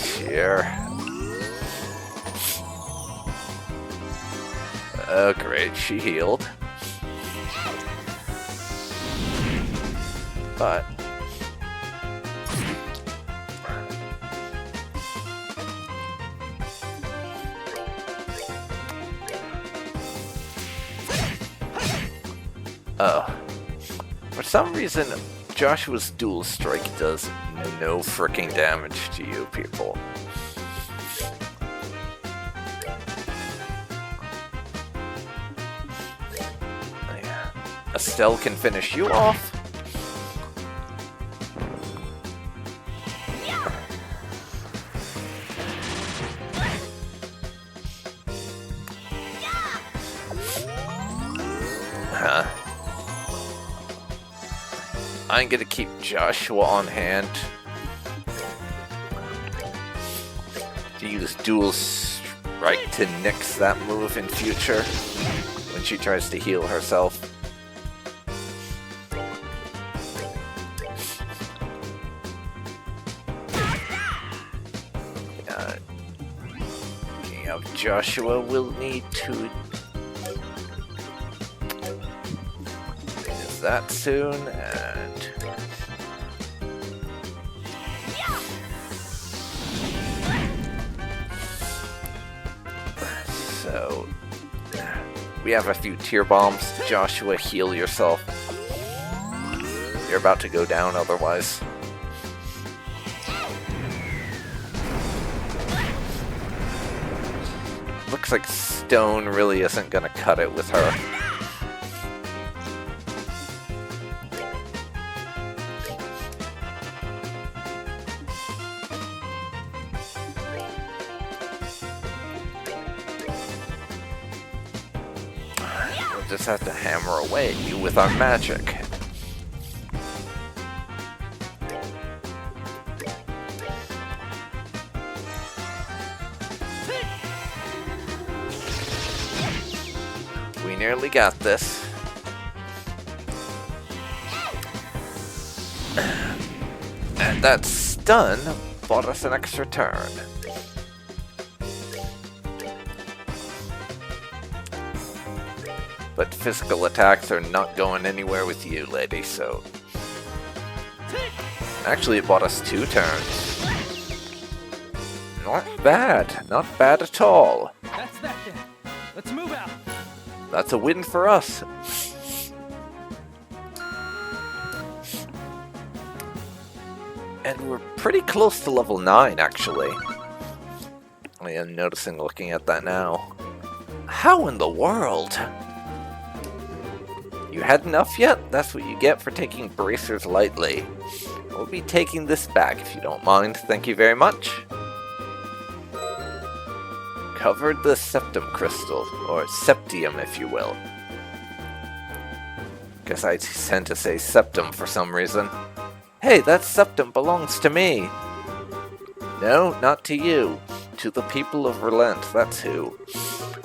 here. Oh, great, she healed. But... oh. For some reason, Joshua's dual strike does no freaking damage to you people. Estelle can finish you off. Huh. I'm gonna keep Joshua on hand to use dual strike to nix that move in future when she tries to heal herself. Joshua will need to do that soon, and so we have a few tear bombs. Joshua, heal yourself. You're about to go down otherwise. Looks like stone really isn't gonna cut it with her. We'll just have to hammer away at you with our magic. We nearly got this. And that stun bought us an extra turn. But physical attacks are not going anywhere with you, lady, so... Actually, it bought us 2 turns. Not bad. Not bad at all. That's that then. Let's move out. That's a win for us. And we're pretty close to level 9, actually. I am noticing looking at that now. How in the world? You had enough yet? That's what you get for taking bracers lightly. We'll be taking this back if you don't mind. Thank you very much. Covered the septum crystal, or septium if you will. Guess I tend to say septum for some reason. Hey, that septum belongs to me! No, not to you. To the people of Relent, that's who.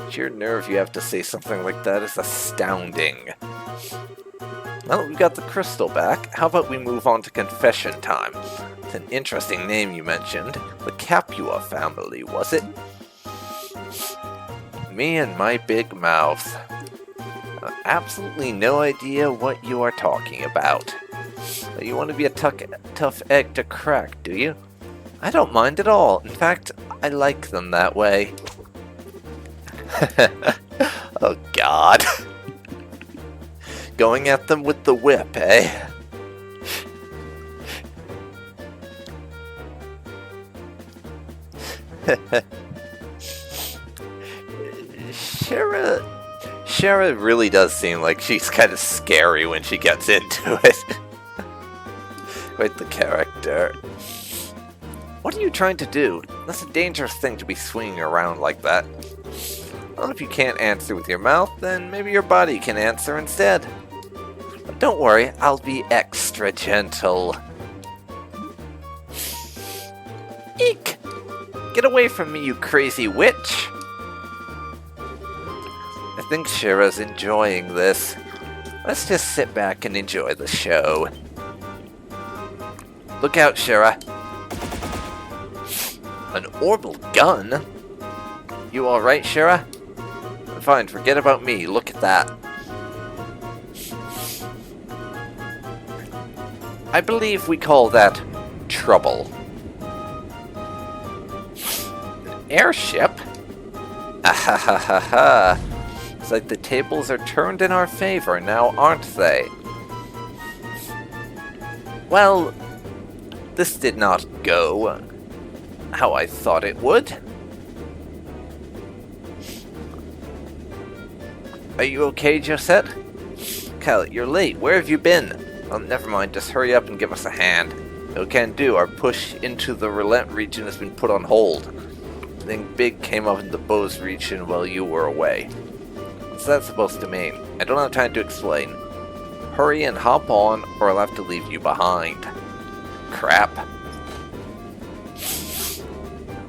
Sheer nerve you have to say something like that is astounding. Well, we got the crystal back. How about we move on to confession time? It's an interesting name you mentioned. The Capua family, was it? Me and my big mouth. Absolutely no idea what you are talking about. You want to be a tough egg to crack, do you? I don't mind at all. In fact, I like them that way. Oh god. Going at them with the whip, eh? Shara really does seem like she's kind of scary when she gets into it. Quite the character. What are you trying to do? That's a dangerous thing to be swinging around like that. Well, if you can't answer with your mouth, then maybe your body can answer instead. But don't worry, I'll be extra gentle. Eek! Get away from me, you crazy witch! I think Shira's enjoying this. Let's just sit back and enjoy the show. Look out, Shira. An orbital gun? You alright, Shira? Fine, forget about me. Look at that. I believe we call that trouble. An airship? Ahahaha. It's like the tables are turned in our favor now, aren't they? Well, this did not go how I thought it would. Are you okay, Josette? Cal, you're late. Where have you been? Oh, never mind. Just hurry up and give us a hand. No can do. Our push into the Relent region has been put on hold. Something big came up in the Bose region while you were away. What's that supposed to mean? I don't have time to explain. Hurry and hop on, or I'll have to leave you behind. Crap.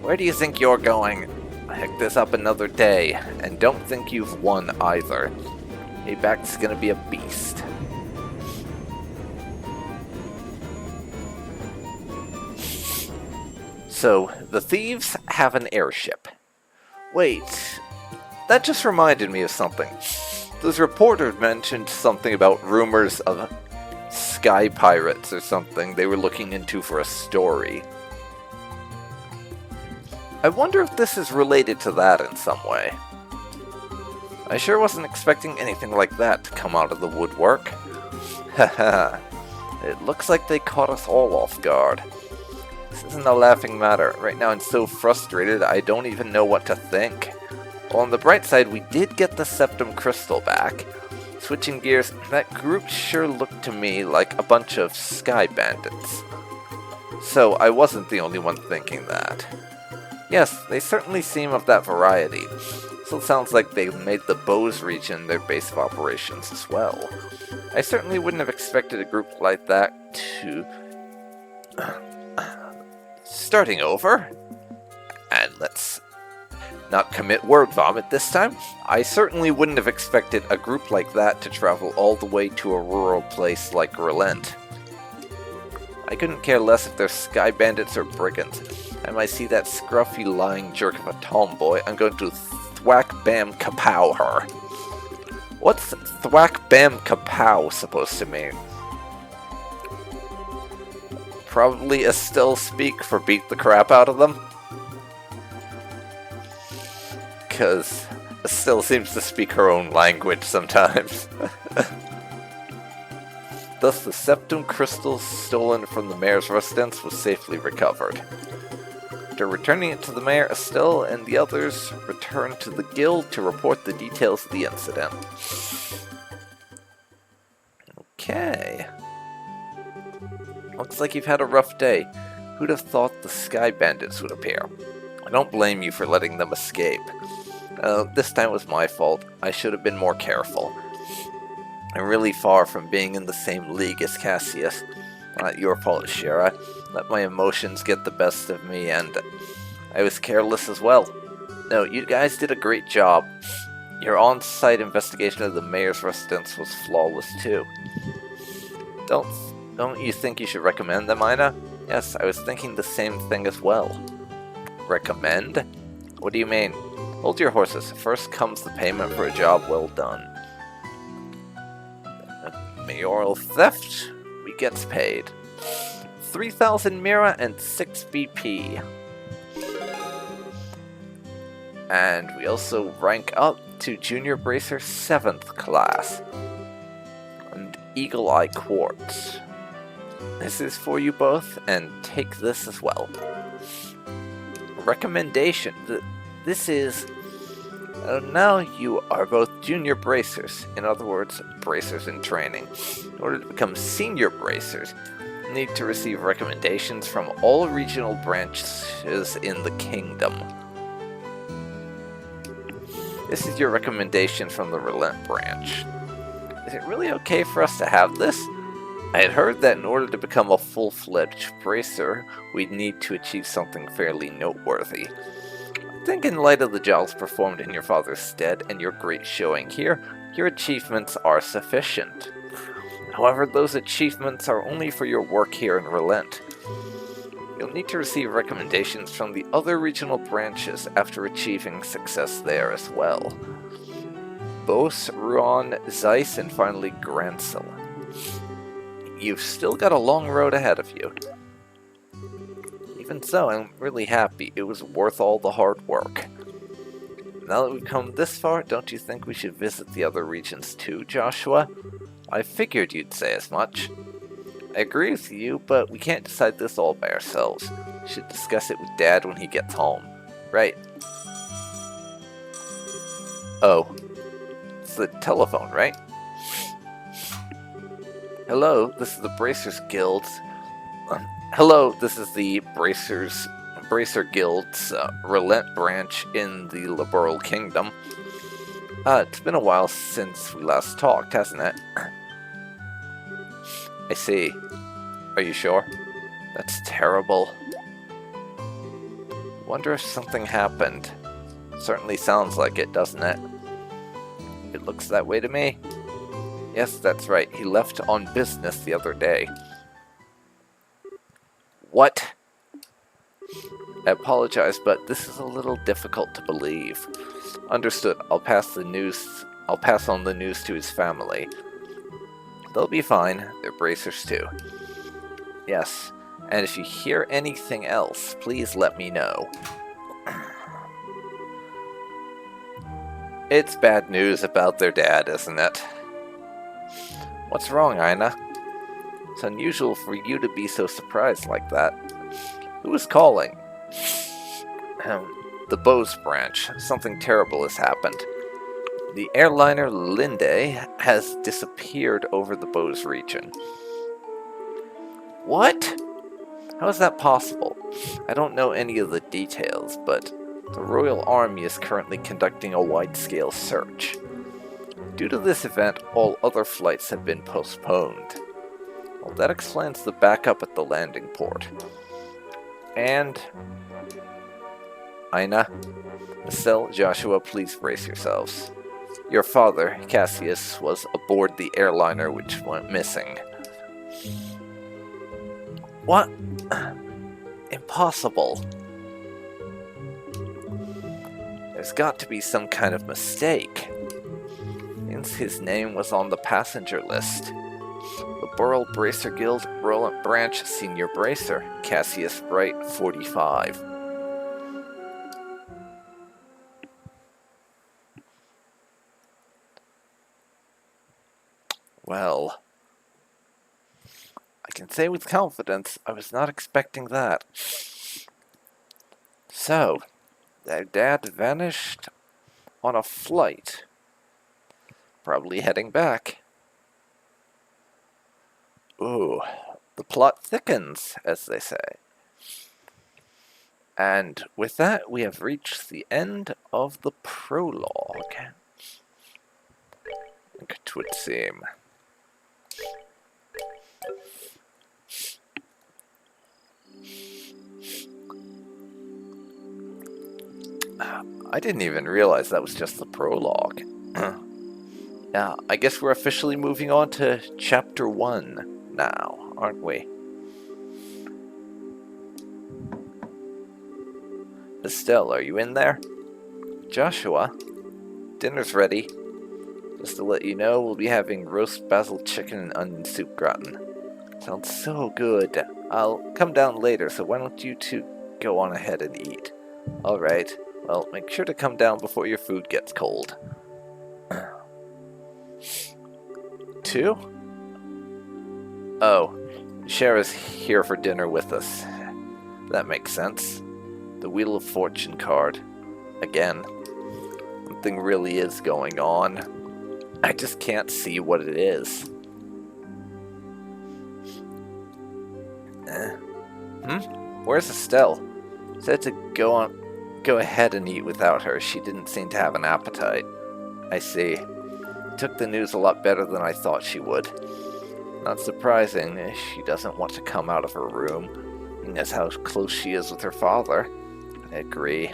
Where do you think you're going? Heck this up another day, and don't think you've won either. Payback's gonna be a beast. So, the thieves have an airship. Wait, that just reminded me of something. Those reporters mentioned something about rumors of sky pirates or something they were looking into for a story. I wonder if this is related to that in some way. I sure wasn't expecting anything like that to come out of the woodwork. Haha, it looks like they caught us all off guard. This isn't a laughing matter. Right now I'm so frustrated I don't even know what to think. Well, on the bright side, we did get the Septum Crystal back. Switching gears, that group sure looked to me like a bunch of sky bandits. So I wasn't the only one thinking that. Yes, they certainly seem of that variety. So it sounds like they made the Bose region their base of operations as well. I certainly wouldn't have expected a group like that to... Starting over? And let's not commit word vomit this time. I certainly wouldn't have expected a group like that to travel all the way to a rural place like Relent. I couldn't care less if they're sky bandits or brigands. I might see that scruffy lying jerk of a tomboy, I'm going to thwack bam kapow her. What's thwack bam kapow supposed to mean? Probably Estelle speak for beat the crap out of them. Because Estelle seems to speak her own language sometimes. Thus, the Septum Crystal stolen from the mayor's residence was safely recovered. After returning it to the mayor, Estelle and the others returned to the guild to report the details of the incident. Okay. Looks like you've had a rough day. Who'd have thought the Sky Bandits would appear? I don't blame you for letting them escape. This time was my fault. I should have been more careful. I'm really far from being in the same league as Cassius. Not your fault, Shira. Let my emotions get the best of me, and I was careless as well. No, you guys did a great job. Your on-site investigation of the mayor's residence was flawless too. Don't you think you should recommend them, Aina? Yes, I was thinking the same thing as well. Recommend? What do you mean? Hold your horses. First comes the payment for a job well done. Mayoral theft? We gets paid. 3,000 Mira and 6 BP. And we also rank up to Junior Bracer 7th class. And Eagle Eye Quartz. This is for you both, and take this as well. Recommendation. This is... now you are both junior bracers, in other words, bracers in training. In order to become senior bracers, you need to receive recommendations from all regional branches in the kingdom. This is your recommendation from the Relent branch. Is it really okay for us to have this? I had heard that in order to become a full-fledged bracer, we'd need to achieve something fairly noteworthy. I think in light of the jobs performed in your father's stead and your great showing here, your achievements are sufficient. However, those achievements are only for your work here in Relent. You'll need to receive recommendations from the other regional branches after achieving success there as well. Bos, Ruan, Zeiss, and finally Gransel. You've still got a long road ahead of you. Even so, I'm really happy. It was worth all the hard work. Now that we've come this far, don't you think we should visit the other regions too, Joshua? I figured you'd say as much. I agree with you, but we can't decide this all by ourselves. We should discuss it with Dad when he gets home. Right. Oh. It's the telephone, right? Hello, this is the Bracers Guild. Hello, this is the Bracer Guild's Relent branch in the Liberal Kingdom. It's been a while since we last talked, hasn't it? I see. Are you sure? That's terrible. Wonder if something happened. Certainly sounds like it, doesn't it? It looks that way to me. Yes, that's right. He left on business the other day. What? I apologize, but this is a little difficult to believe. Understood. I'll pass on the news to his family. They'll be fine. They're bracers too. Yes. And if you hear anything else, please let me know. It's bad news about their dad, isn't it? What's wrong, Aina? It's unusual for you to be so surprised like that. Who is calling? The Bose branch. Something terrible has happened. The airliner Linde has disappeared over the Bose region. What? How is that possible? I don't know any of the details, but the Royal Army is currently conducting a wide-scale search. Due to this event, all other flights have been postponed. Well, that explains the backup at the landing port. And Aina, Estelle, Joshua, please brace yourselves. Your father, Cassius, was aboard the airliner which went missing. What? Impossible. There's got to be some kind of mistake. Since his name was on the passenger list. The Burl Bracer Guild, Roland Branch, Senior Bracer, Cassius Bright, 45. Well, I can say with confidence, I was not expecting that. So, their dad vanished on a flight. Probably heading back. Ooh, the plot thickens, as they say. And with that, we have reached the end of the prologue. It would seem. I didn't even realize that was just the prologue. Yeah, I guess we're officially moving on to Chapter 1 now, aren't we? Estelle, are you in there? Joshua? Dinner's ready. Just to let you know, we'll be having roast basil chicken and onion soup gratin. Sounds so good. I'll come down later, so why don't you two go on ahead and eat? Alright, well, make sure to come down before your food gets cold. 2? Oh, Shara's here for dinner with us. That makes sense. The Wheel of Fortune card. Again. Something really is going on. I just can't see what it is. Where's Estelle? Said to go ahead and eat without her. She didn't seem to have an appetite. I see. Took the news a lot better than I thought she would. Not surprising, she doesn't want to come out of her room, seeing as how close she is with her father. I agree.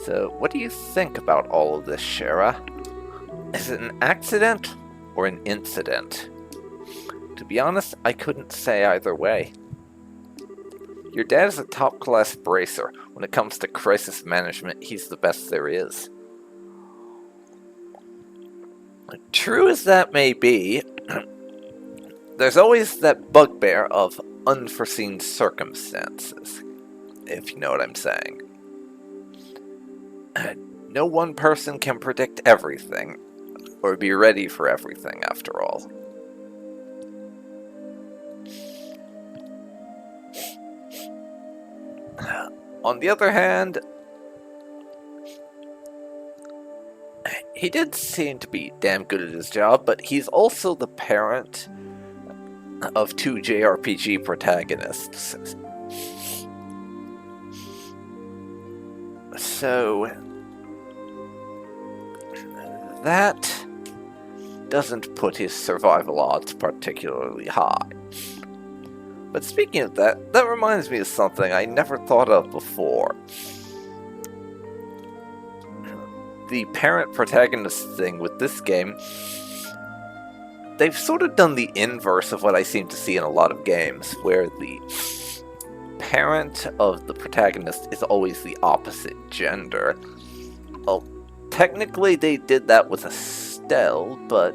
So, what do you think about all of this, Shara? Is it an accident? or an incident. To be honest, I couldn't say either way. Your dad is a top-class bracer. When it comes to crisis management, he's the best there is. True as that may be, there's always that bugbear of unforeseen circumstances, if you know what I'm saying. No one person can predict everything, or be ready for everything, after all. On the other hand, he did seem to be damn good at his job, but he's also the parent of 2 JRPG protagonists. So that doesn't put his survival odds particularly high. But speaking of that, that reminds me of something I never thought of before. The parent protagonist thing with this game, they've sort of done the inverse of what I seem to see in a lot of games, where the parent of the protagonist is always the opposite gender. Well, technically they did that with Estelle, but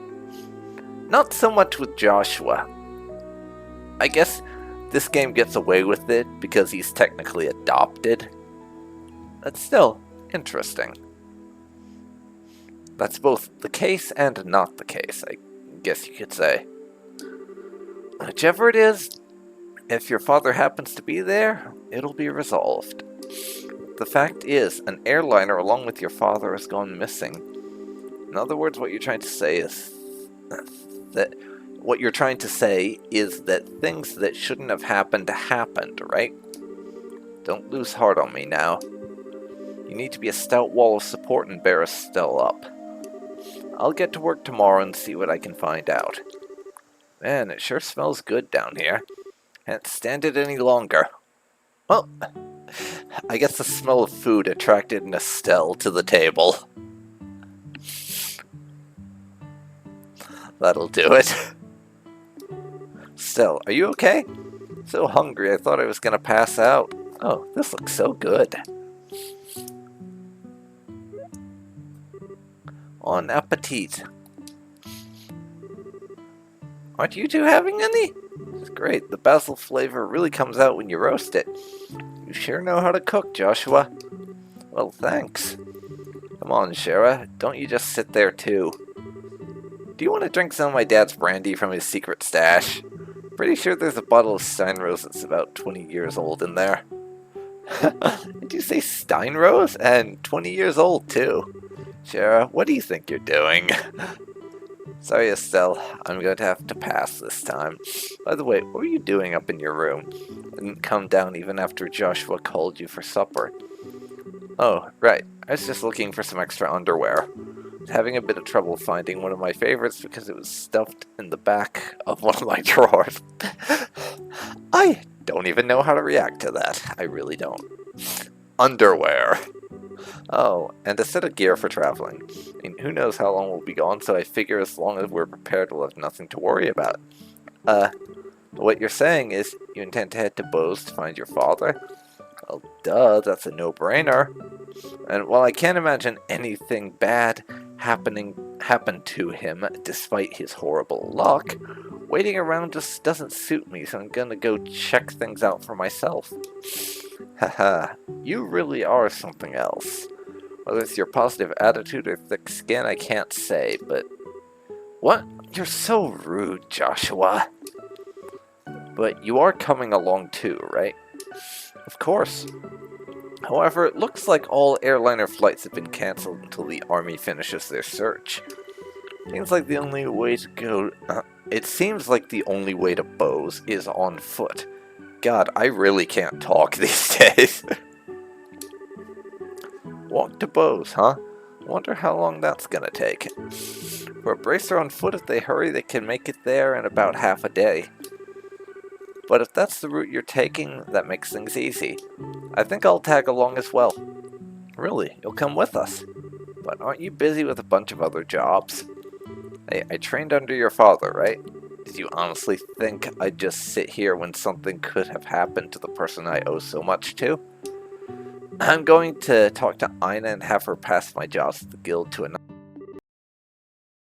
not so much with Joshua. I guess this game gets away with it because he's technically adopted. That's still interesting. That's both the case and not the case, I guess you could say. Whichever it is, if your father happens to be there, it'll be resolved. The fact is, an airliner along with your father has gone missing. In other words, what you're trying to say is that things that shouldn't have happened happened, right? Don't lose heart on me now. You need to be a stout wall of support and bear Estelle up. I'll get to work tomorrow and see what I can find out. Man, it sure smells good down here. Can't stand it any longer. Well, I guess the smell of food attracted an Estelle to the table. That'll do it. Estelle, are you okay? So hungry, I thought I was gonna pass out. Oh, this looks so good. Bon appetit. Aren't you two having any? It's great. The basil flavor really comes out when you roast it. You sure know how to cook, Joshua. Well, thanks. Come on, Shara. Don't you just sit there, too. Do you want to drink some of my dad's brandy from his secret stash? Pretty sure there's a bottle of Steinrose that's about 20 years old in there. Did you say Steinrose? And 20 years old, too. Shara, what do you think you're doing? Sorry, Estelle. I'm going to have to pass this time. By the way, what were you doing up in your room? I didn't come down even after Joshua called you for supper. Oh, right. I was just looking for some extra underwear. I was having a bit of trouble finding one of my favorites because it was stuffed in the back of one of my drawers. I don't even know how to react to that. I really don't. Underwear. Oh, and a set of gear for traveling. I mean, who knows how long we'll be gone, so I figure as long as we're prepared, we'll have nothing to worry about. What you're saying is you intend to head to Bose to find your father? Well, duh, that's a no-brainer. And while I can't imagine anything bad happened to him despite his horrible luck, waiting around just doesn't suit me, so I'm gonna go check things out for myself. Haha, you really are something else. Whether it's your positive attitude or thick skin, I can't say, but... What? You're so rude, Joshua. But you are coming along too, right? Of course. However, it looks like all airliner flights have been cancelled until the army finishes their search. Seems like the only way to go... it seems like the only way to Bose is on foot. God, I really can't talk these days. Walk to Bose, huh? Wonder how long that's gonna take. For a bracer on foot, if they hurry, they can make it there in about half a day. But if that's the route you're taking, that makes things easy. I think I'll tag along as well. Really, you'll come with us. But aren't you busy with a bunch of other jobs? Hey, I trained under your father, right? Did you honestly think I'd just sit here when something could have happened to the person I owe so much to? I'm going to talk to Aina and have her pass my jobs at the guild to another.